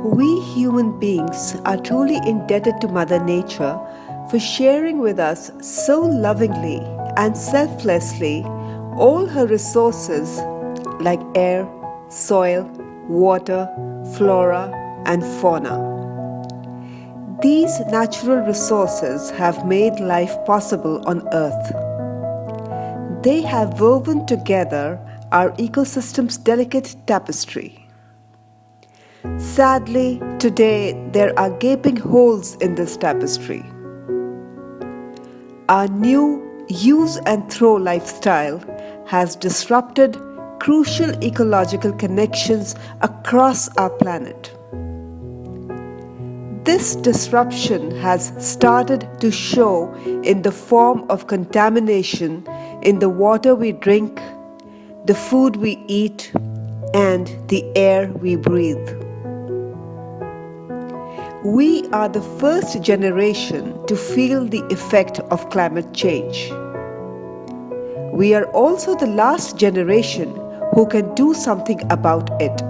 We human beings are truly indebted to Mother Nature for sharing with us so lovingly and selflessly all her resources like air, soil, water, flora, and fauna. These natural resources have made life possible on Earth. They have woven together our ecosystem's delicate tapestry. Sadly, today there are gaping holes in this tapestry. Our new use and throw lifestyle has disrupted crucial ecological connections across our planet. This disruption has started to show in the form of contamination in the water we drink, the food we eat, and the air we breathe. We are the first generation to feel the effect of climate change. We are also the last generation who can do something about it.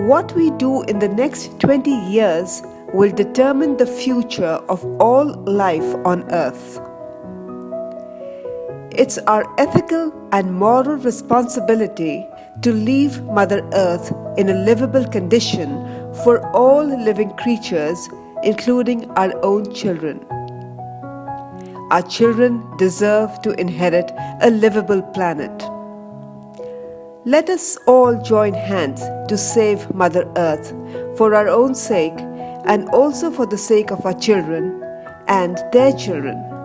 What we do in the next 20 years will determine the future of all life on Earth. It's our ethical and moral responsibility to leave Mother Earth in a livable condition for all living creatures, including our own children. Our children deserve to inherit a livable planet. Let us all join hands to save Mother Earth for our own sake and also for the sake of our children and their children.